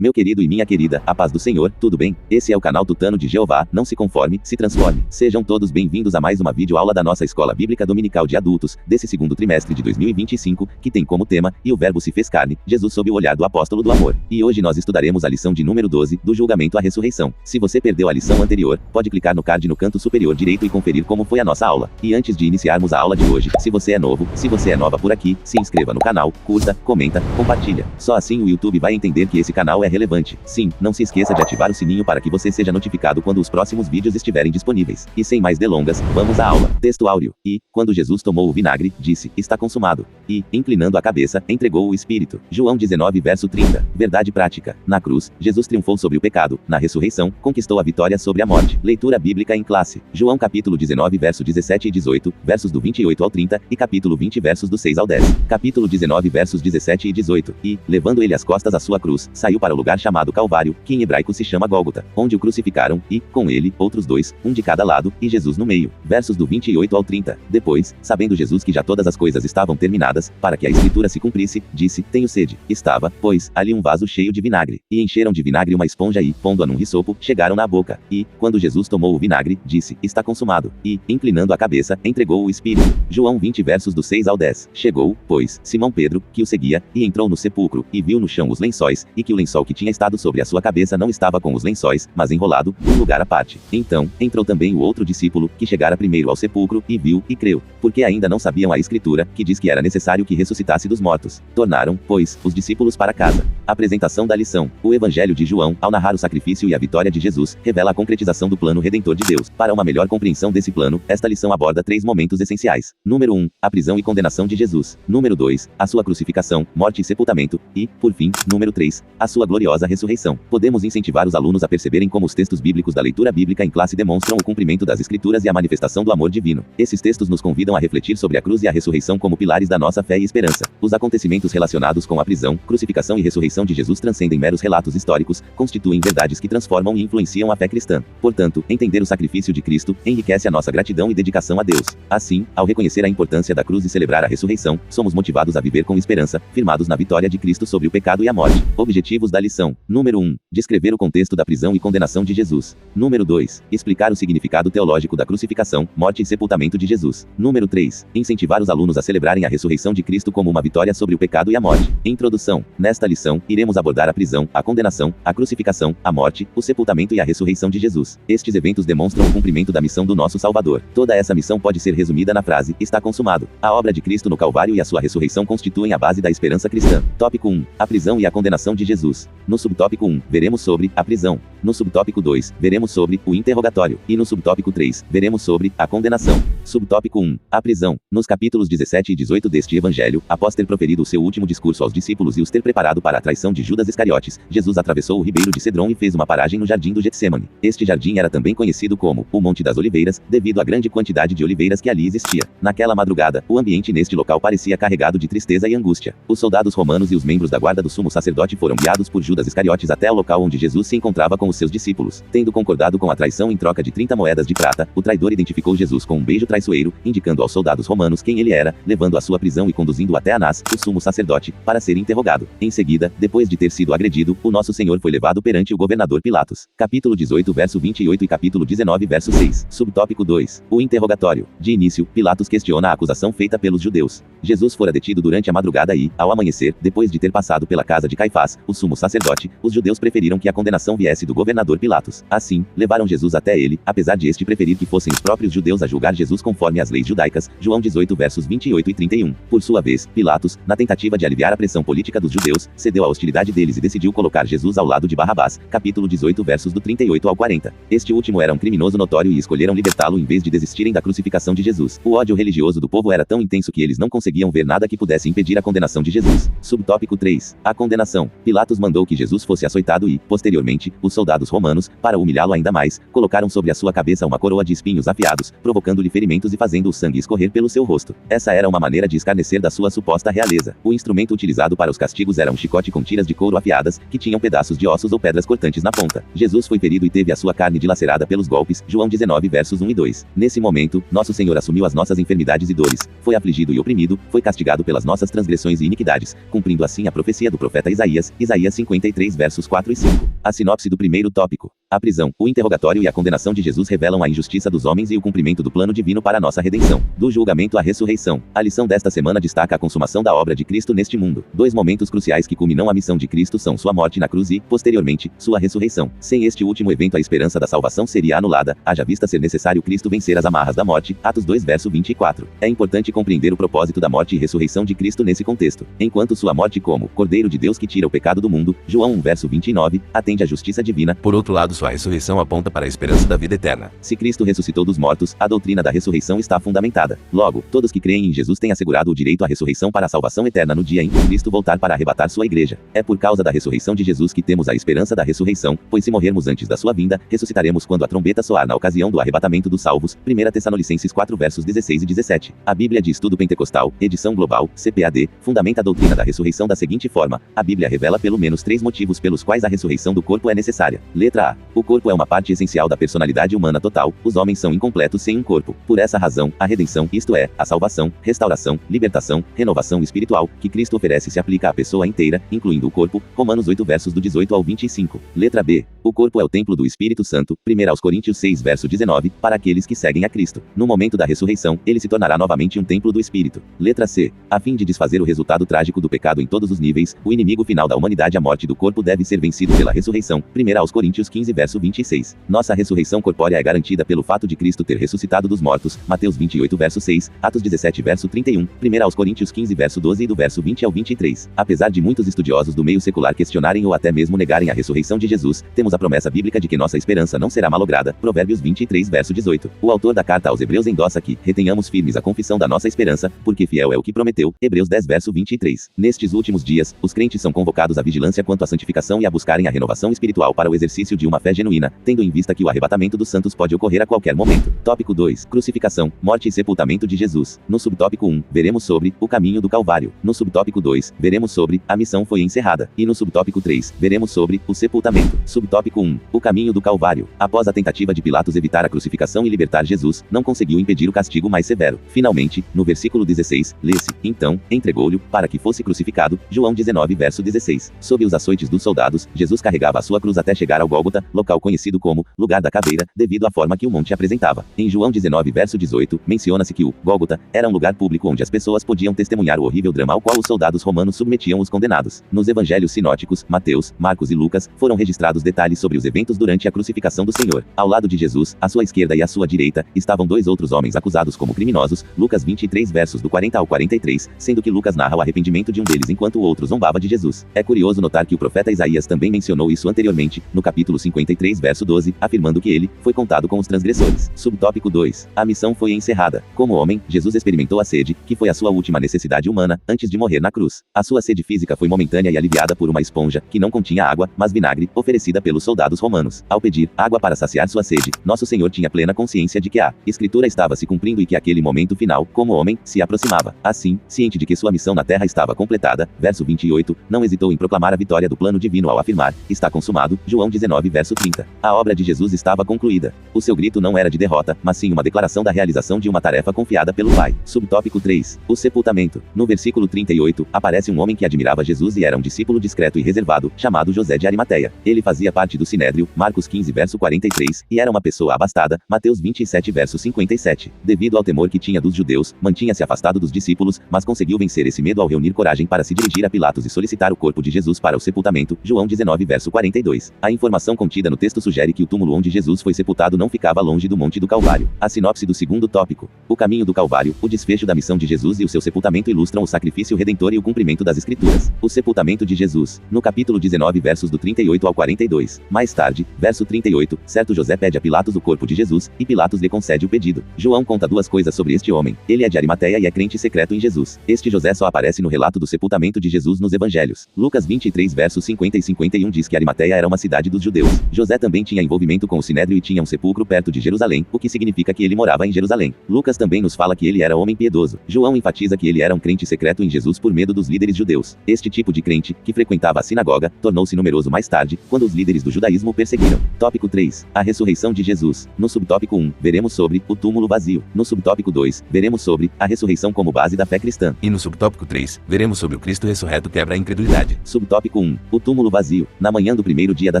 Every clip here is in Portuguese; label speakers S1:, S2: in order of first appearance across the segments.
S1: Meu querido e minha querida, a paz do Senhor, tudo bem? Esse é o canal Tutano de Jeová, não se conforme, se transforme. Sejam todos bem-vindos a mais uma videoaula da nossa Escola Bíblica Dominical de Adultos, desse segundo trimestre de 2025, que tem como tema, e o Verbo se fez carne, Jesus sob o olhar do apóstolo do amor. E hoje nós estudaremos a lição de número 12, do julgamento à ressurreição. Se você perdeu a lição anterior, pode clicar no card no canto superior direito e conferir como foi a nossa aula. E antes de iniciarmos a aula de hoje, se você é novo, se você é nova por aqui, se inscreva no canal, curta, comenta, compartilha. Só assim o YouTube vai entender que esse canal é relevante. Sim, não se esqueça de ativar o sininho para que você seja notificado quando os próximos vídeos estiverem disponíveis. E sem mais delongas, vamos à aula. Texto áureo. E, quando Jesus tomou o vinagre, disse, está consumado. E, inclinando a cabeça, entregou o Espírito. João 19 verso 30. Verdade prática. Na cruz, Jesus triunfou sobre o pecado. Na ressurreição, conquistou a vitória sobre a morte. Leitura bíblica em classe. João capítulo 19 verso 17 e 18, versos do 28 ao 30, e capítulo 20 versos do 6 ao 10. Capítulo 19 versos 17 e 18. E, levando ele as costas à sua cruz, saiu para o lugar chamado Calvário, que em hebraico se chama Gólgota, onde o crucificaram, e, com ele, outros dois, um de cada lado, e Jesus no meio. Versos do 28 ao 30. Depois, sabendo Jesus que já todas as coisas estavam terminadas, para que a escritura se cumprisse, disse, tenho sede. Estava, pois, ali um vaso cheio de vinagre. E encheram de vinagre uma esponja e, pondo-a num risopo, chegaram na boca. E, quando Jesus tomou o vinagre, disse, está consumado. E, inclinando a cabeça, entregou o Espírito. João 20 versos do 6 ao 10. Chegou, pois, Simão Pedro, que o seguia, e entrou no sepulcro, e viu no chão os lençóis, e que o lençol que tinha estado sobre a sua cabeça não estava com os lençóis, mas enrolado, num lugar à parte. Então, entrou também o outro discípulo, que chegara primeiro ao sepulcro, e viu, e creu. Porque ainda não sabiam a Escritura, que diz que era necessário que ressuscitasse dos mortos. Tornaram, pois, os discípulos para casa. Apresentação da lição. O Evangelho de João, ao narrar o sacrifício e a vitória de Jesus, revela a concretização do plano redentor de Deus. Para uma melhor compreensão desse plano, esta lição aborda 3 momentos essenciais. Número 1, a prisão e condenação de Jesus. Número 2, a sua crucificação, morte e sepultamento. E, por fim, número 3, a sua gloriosa ressurreição. Podemos incentivar os alunos a perceberem como os textos bíblicos da leitura bíblica em classe demonstram o cumprimento das Escrituras e a manifestação do amor divino. Esses textos nos convidam a refletir sobre a cruz e a ressurreição como pilares da nossa fé e esperança. Os acontecimentos relacionados com a prisão, crucificação e ressurreição de Jesus transcendem meros relatos históricos, constituem verdades que transformam e influenciam a fé cristã. Portanto, entender o sacrifício de Cristo enriquece a nossa gratidão e dedicação a Deus. Assim, ao reconhecer a importância da cruz e celebrar a ressurreição, somos motivados a viver com esperança, firmados na vitória de Cristo sobre o pecado e a morte. Objetivos da lição. Número 1. Descrever o contexto da prisão e condenação de Jesus. Número 2. Explicar o significado teológico da crucificação, morte e sepultamento de Jesus. Número 3. Incentivar os alunos a celebrarem a ressurreição de Cristo como uma vitória sobre o pecado e a morte. Introdução. Nesta lição, iremos abordar a prisão, a condenação, a crucificação, a morte, o sepultamento e a ressurreição de Jesus. Estes eventos demonstram o cumprimento da missão do nosso Salvador. Toda essa missão pode ser resumida na frase, está consumado. A obra de Cristo no Calvário e a sua ressurreição constituem a base da esperança cristã. Tópico 1. A prisão e a condenação de Jesus. No subtópico 1, veremos sobre a prisão. No subtópico 2, veremos sobre o interrogatório. E no subtópico 3, veremos sobre a condenação. Subtópico 1. A prisão. Nos capítulos 17 e 18 deste Evangelho, após ter proferido o seu último discurso aos discípulos e os ter preparado para a traição de Judas Iscariotes, Jesus atravessou o ribeiro de Cedron e fez uma paragem no jardim do Getsemane. Este jardim era também conhecido como o Monte das Oliveiras, devido à grande quantidade de oliveiras que ali existia. Naquela madrugada, o ambiente neste local parecia carregado de tristeza e angústia. Os soldados romanos e os membros da guarda do sumo sacerdote foram guiados por Judas Iscariotes até o local onde Jesus se encontrava com os seus discípulos. Tendo concordado com a traição em troca de 30 moedas de prata, o traidor identificou Jesus com um beijo traiçoeiro, indicando aos soldados romanos quem ele era, levando à sua prisão e conduzindo até Anás, o sumo sacerdote, para ser interrogado. Em seguida, depois de ter sido agredido, o nosso Senhor foi levado perante o governador Pilatos. Capítulo 18 verso 28 e capítulo 19 verso 6. Subtópico 2. O interrogatório. De início, Pilatos questiona a acusação feita pelos judeus. Jesus fora detido durante a madrugada e, ao amanhecer, depois de ter passado pela casa de Caifás, o sumo sacerdote, os judeus preferiram que a condenação viesse do governador Pilatos. Assim, levaram Jesus até ele, apesar de este preferir que fossem os próprios judeus a julgar Jesus conforme as leis judaicas. João 18 versos 28 e 31. Por sua vez, Pilatos, na tentativa de aliviar a pressão política dos judeus, cedeu à hostilidade deles e decidiu colocar Jesus ao lado de Barrabás. Capítulo 18 versos do 38 ao 40. Este último era um criminoso notório e escolheram libertá-lo em vez de desistirem da crucificação de Jesus. O ódio religioso do povo era tão intenso que eles não conseguiam ver nada que pudesse impedir a condenação de Jesus. Subtópico 3. A condenação. Pilatos mandou que Jesus fosse açoitado e, posteriormente, os soldados romanos, para humilhá-lo ainda mais, colocaram sobre a sua cabeça uma coroa de espinhos afiados, provocando-lhe ferimentos e fazendo o sangue escorrer pelo seu rosto. Essa era uma maneira de escarnecer da sua suposta realeza. O instrumento utilizado para os castigos era um chicote com tiras de couro afiadas, que tinham pedaços de ossos ou pedras cortantes na ponta. Jesus foi ferido e teve a sua carne dilacerada pelos golpes. João 19 versos 1 e 2. Nesse momento, nosso Senhor assumiu as nossas enfermidades e dores, foi afligido e oprimido, foi castigado pelas nossas transgressões e iniquidades, cumprindo assim a profecia do profeta Isaías, Isaías 53 versos 4 e 5. A sinopse do primeiro tópico. A prisão, o interrogatório e a condenação de Jesus revelam a injustiça dos homens e o cumprimento do plano divino para nossa redenção. Do julgamento à ressurreição. A lição desta semana destaca a consumação da obra de Cristo neste mundo. Dois momentos cruciais que culminam a missão de Cristo são sua morte na cruz e, posteriormente, sua ressurreição. Sem este último evento, a esperança da salvação seria anulada, haja vista ser necessário Cristo vencer as amarras da morte. Atos 2 verso 24. É importante compreender o propósito da morte e ressurreição de Cristo nesse contexto. Enquanto sua morte como Cordeiro de Deus que tira o pecado do mundo, João 1 verso 29, atende à justiça divina.
S2: Por outro lado, sua ressurreição aponta para a esperança da vida eterna.
S1: Se Cristo ressuscitou dos mortos, a doutrina da ressurreição está fundamentada. Logo, todos que creem em Jesus têm assegurado o direito à ressurreição para a salvação eterna no dia em que Cristo voltar para arrebatar sua igreja. É por causa da ressurreição de Jesus que temos a esperança da ressurreição, pois se morrermos antes da sua vinda, ressuscitaremos quando a trombeta soar na ocasião do arrebatamento dos salvos. 1 Tessalonicenses 4 versos 16 e 17. A Bíblia de Estudo Pentecostal, edição global, CPAD, fundamenta a doutrina da ressurreição da seguinte forma: a Bíblia revela pelo menos 3 motivos pelos quais a ressurreição do corpo é necessária. Letra A. O corpo é uma parte essencial da personalidade humana total, os homens são incompletos sem um corpo. Por essa razão, a redenção, isto é, a salvação, restauração, libertação, renovação espiritual, que Cristo oferece se aplica à pessoa inteira, incluindo o corpo. Romanos 8 versos do 18 ao 25. Letra B. O corpo é o templo do Espírito Santo, 1 Coríntios 6 verso 19, para aqueles que seguem a Cristo. No momento da ressurreição, ele se tornará novamente um templo do Espírito. Letra C. A fim de desfazer o resultado trágico do pecado em todos os níveis, o inimigo final da humanidade, a morte do corpo, deve ser vencido pela ressurreição. 1 Coríntios 15 verso 26. Nossa ressurreição corpórea é garantida pelo fato de Cristo ter ressuscitado dos mortos. Mateus 28 verso 6, Atos 17 verso 31, 1 Coríntios 15 verso 12 e do verso 20 ao 23. Apesar de muitos estudiosos do meio secular questionarem ou até mesmo negarem a ressurreição de Jesus, temos a promessa bíblica de que nossa esperança não será malograda. Provérbios 23 verso 18. O autor da carta aos Hebreus endossa que retenhamos firmes a confissão da nossa esperança, porque fiel é o que prometeu. Hebreus 10 verso 23. Nestes últimos dias, os crentes são convocados à vigilância quanto à santificação e a buscarem a renovação espiritual para o exercício de uma fé genuína, tendo em vista que o arrebatamento dos santos pode ocorrer a qualquer momento. Tópico 2. Crucificação, morte e sepultamento de Jesus. No subtópico 1, veremos sobre o caminho do Calvário. No subtópico 2, veremos sobre a missão foi encerrada. E no subtópico 3, veremos sobre o sepultamento. Subtópico 1. O caminho do Calvário. Após a tentativa de Pilatos evitar a crucificação e libertar Jesus, não conseguiu impedir o castigo mais severo. Finalmente, no versículo 16, lê-se: então, entregou-lhe, para que fosse crucificado. João 19 verso 16. Sob os açoites dos soldados, Jesus carregava a sua cruz até chegar ao Gólgota, local conhecido como lugar da caveira, devido à forma que o monte apresentava. Em João 19 verso 18, menciona-se que o Gólgota era um lugar público onde as pessoas podiam testemunhar o horrível drama ao qual os soldados romanos submetiam os condenados. Nos evangelhos sinóticos, Mateus, Marcos e Lucas, foram registrados detalhes sobre os eventos durante a crucificação do Senhor. Ao lado de Jesus, à sua esquerda e à sua direita, estavam dois outros homens acusados como criminosos. Lucas 23 versos do 40 ao 43, sendo que Lucas narra o arrependimento de um deles enquanto o outro zombava de Jesus. É curioso notar que o profeta Isaías também mencionou isso anteriormente, no capítulo 53 verso 12, afirmando que ele foi contado com os transgressores. Subtópico 2. A missão foi encerrada. Como homem, Jesus experimentou a sede, que foi a sua última necessidade humana, antes de morrer na cruz. A sua sede física foi momentânea e aliviada por uma esponja, que não continha água, mas vinagre, oferecida pelos soldados romanos. Ao pedir água para saciar sua sede, nosso Senhor tinha plena consciência de que a Escritura estava se cumprindo e que aquele momento final, como homem, se aproximava. Assim, ciente de que sua missão na terra estava completada, verso 28, não hesitou em proclamar a vitória do plano divino ao afirmar: está consumado. João 19 verso 30. A obra de Jesus estava concluída. O seu grito não era de derrota, mas sim uma declaração da realização de uma tarefa confiada pelo Pai. Subtópico 3. O sepultamento. No versículo 38, aparece um homem que admirava Jesus e era um discípulo discreto e reservado, chamado José de Arimateia. Ele fazia parte do Sinédrio, Marcos 15 verso 43, e era uma pessoa abastada, Mateus 27 verso 57. Devido ao temor que tinha dos judeus, mantinha-se afastado dos discípulos, mas conseguiu vencer esse medo ao reunir coragem para se dirigir a Pilatos e solicitar o corpo de Jesus para o sepultamento. João 19 verso 42. A informação contida no texto sugere que o túmulo onde Jesus foi sepultado não ficava longe do Monte do Calvário. A sinopse do segundo tópico. O caminho do Calvário, o desfecho da missão de Jesus e o seu sepultamento ilustram o sacrifício redentor e o cumprimento das Escrituras. O sepultamento de Jesus. No capítulo 19 versos do 38 ao 42. Mais tarde, verso 38, certo José pede a Pilatos o corpo de Jesus, e Pilatos lhe concede o pedido. João conta duas coisas sobre este homem. Ele é de Arimateia e é crente secreto em Jesus. Este José só aparece no relato do sepultamento de Jesus nos evangelhos. Lucas 23 versos 50 e 51 diz que Arimateia era uma cidade dos judeus. José também tinha envolvimento com o Sinédrio e tinha um sepulcro perto de Jerusalém, o que significa que ele morava em Jerusalém. Lucas também nos fala que ele era homem piedoso. João enfatiza que ele era um crente secreto em Jesus por medo dos líderes judeus. Este tipo de crente, que frequentava a sinagoga, tornou-se numeroso mais tarde, quando os líderes do judaísmo o perseguiram. Tópico 3. A ressurreição de Jesus. No subtópico 1, veremos sobre o túmulo vazio. No subtópico 2, veremos sobre a ressurreição como base da fé cristã.
S2: E no subtópico 3, veremos sobre o Cristo ressurreto quebra a incredulidade.
S1: Subtópico 1. O túmulo vazio. Na manhã do primeiro dia da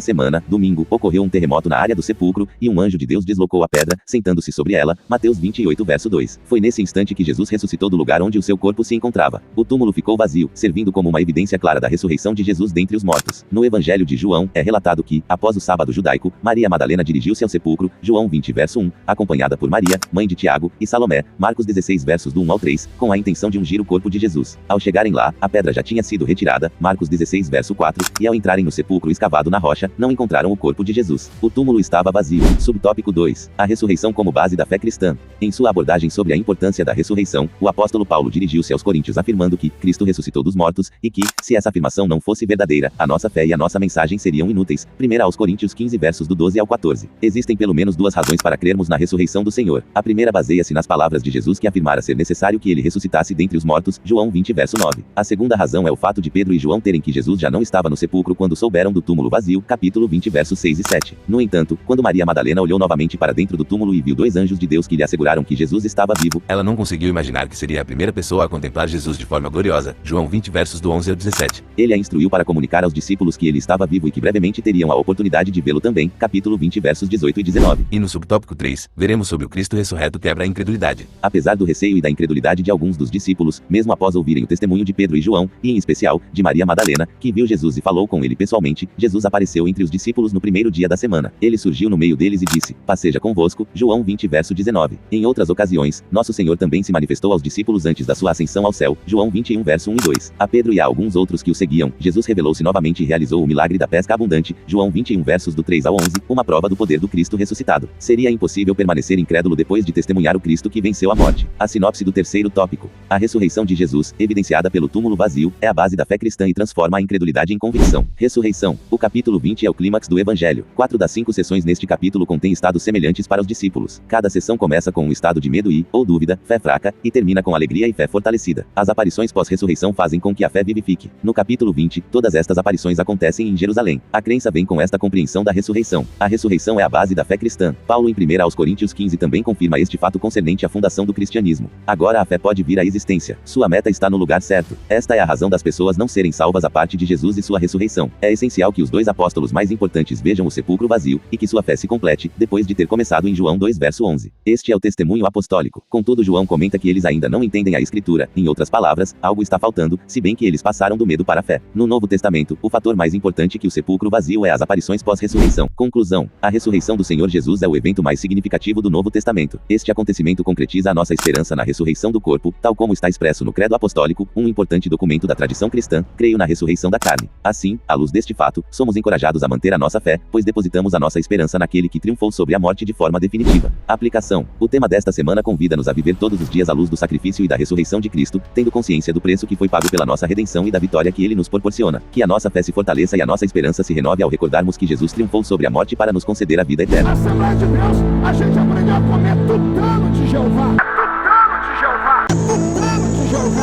S1: semana, domingo, ocorreu um terremoto na área do sepulcro, e um anjo de Deus deslocou a pedra, sentando-se sobre ela. Mateus 28 verso 2. Foi nesse instante que Jesus ressuscitou do lugar onde o seu corpo se encontrava. O túmulo ficou vazio, servindo como uma evidência clara da ressurreição de Jesus dentre os mortos. No Evangelho de João, é relatado que, após o sábado judaico, Maria Madalena dirigiu-se ao sepulcro, João 20 verso 1, acompanhada por Maria, mãe de Tiago, e Salomé, Marcos 16 versos do 1 ao 3, com a intenção de ungir o corpo de Jesus. Ao chegarem lá, a pedra já tinha sido retirada, Marcos 16 verso 4, e ao entrarem no sepulcro escavado na rocha, não encontraram o corpo de Jesus. O túmulo estava vazio. Subtópico 2. A ressurreição como base da fé cristã. Em sua abordagem sobre a importância da ressurreição, o apóstolo Paulo dirigiu-se aos coríntios afirmando que Cristo ressuscitou dos mortos, e que, se essa afirmação não fosse verdadeira, a nossa fé e a nossa mensagem seriam inúteis. 1 aos Coríntios 15 versos do 12 ao 14. Existem pelo menos duas razões para crermos na ressurreição do Senhor. A primeira baseia-se nas palavras de Jesus que afirmara ser necessário que ele ressuscitasse dentre os mortos, João 20 verso 9. A segunda razão é o fato de Pedro e João terem que Jesus já não estava no sepulcro quando souberam do túmulo vazio, capítulo 20 versos 6 e 7. No entanto, quando Maria Madalena olhou novamente para dentro do túmulo e viu dois anjos de Deus que lhe asseguraram que Jesus estava vivo,
S2: ela não conseguiu imaginar que seria a primeira pessoa a contemplar Jesus de forma gloriosa. João 20 versos do 11 ao 17.
S1: Ele a instruiu para comunicar aos discípulos que ele estava vivo e que brevemente teriam a oportunidade de vê-lo também, capítulo 20 versos 18 e 19.
S2: E no subtópico 3, veremos sobre o Cristo ressurreto quebra a incredulidade.
S1: Apesar do receio e da incredulidade de alguns dos discípulos, mesmo após ouvirem o testemunho de Pedro e João, e em especial, de Maria Madalena, que viu Jesus e falou com ele pessoalmente, Jesus apareceu entre os discípulos no primeiro dia da semana. Ele surgiu no meio deles e disse: "Paz seja convosco", João 20 verso 19. Em outras ocasiões, nosso Senhor também se manifestou aos discípulos antes da sua ascensão ao céu, João 21 verso 1 e 2. A Pedro e a alguns outros que o seguiam, Jesus revelou-se novamente e realizou o milagre da pesca abundante, João 21 versos do 3 ao 11, uma prova do poder do Cristo ressuscitado. Seria impossível permanecer incrédulo depois de testemunhar o Cristo que venceu a morte. A sinopse do terceiro tópico. A ressurreição de Jesus, evidenciada pelo túmulo vazio, é a base da fé cristã e transforma a incredulidade em convicção. Ressurreição. O capítulo 20 é o clímax do Evangelho. 4 das 5 sessões neste capítulo contêm estados semelhantes para os discípulos. Cada sessão começa com um estado de medo ou dúvida, fé fraca, e termina com alegria e fé fortalecida. As aparições pós-ressurreição fazem com que a fé vivifique. No capítulo 20, todas estas aparições acontecem em Jerusalém. A crença vem com esta compreensão da ressurreição. A ressurreição é a base da fé cristã. Paulo em 1 aos Coríntios 15 também confirma este fato concernente à fundação do cristianismo. Agora a fé pode vir à existência. Sua meta está no lugar certo. Esta é a razão das pessoas não serem salvas a parte de Jesus e sua ressurreição. É essencial que os dois apóstolos mais importantes vejam o sepulcro vazio, e que sua fé se complete, depois de ter começado em João 2 verso 11. Este é o testemunho apostólico. Contudo, João comenta que eles ainda não entendem a Escritura. Em outras palavras, algo está faltando, se bem que eles passaram do medo para a fé. No Novo Testamento, o fator mais importante que o sepulcro vazio é as aparições pós-ressurreição. Conclusão. A ressurreição do Senhor Jesus é o evento mais significativo do Novo Testamento. Este acontecimento concretiza a nossa esperança na ressurreição do corpo, tal como está expresso no Credo Apostólico, um importante documento da tradição cristã. Creio na ressurreição da carne. Assim, à luz deste fato, somos encorajados a manter a nossa fé, pois depositamos a nossa esperança naquele que triunfou sobre a morte de forma definitiva. Aplicação. O tema desta semana convida-nos a viver todos os dias à luz do sacrifício e da ressurreição de Cristo, tendo consciência do preço que foi pago pela nossa redenção e da vitória que ele nos proporciona. Que a nossa fé se fortaleça e a nossa esperança se renove ao recordarmos que Jesus triunfou sobre a morte para nos conceder a vida eterna.
S3: Na Assembleia de Deus, a gente aprendeu a comer tutano de Jeová. Tutano de Jeová. Tutano de Jeová.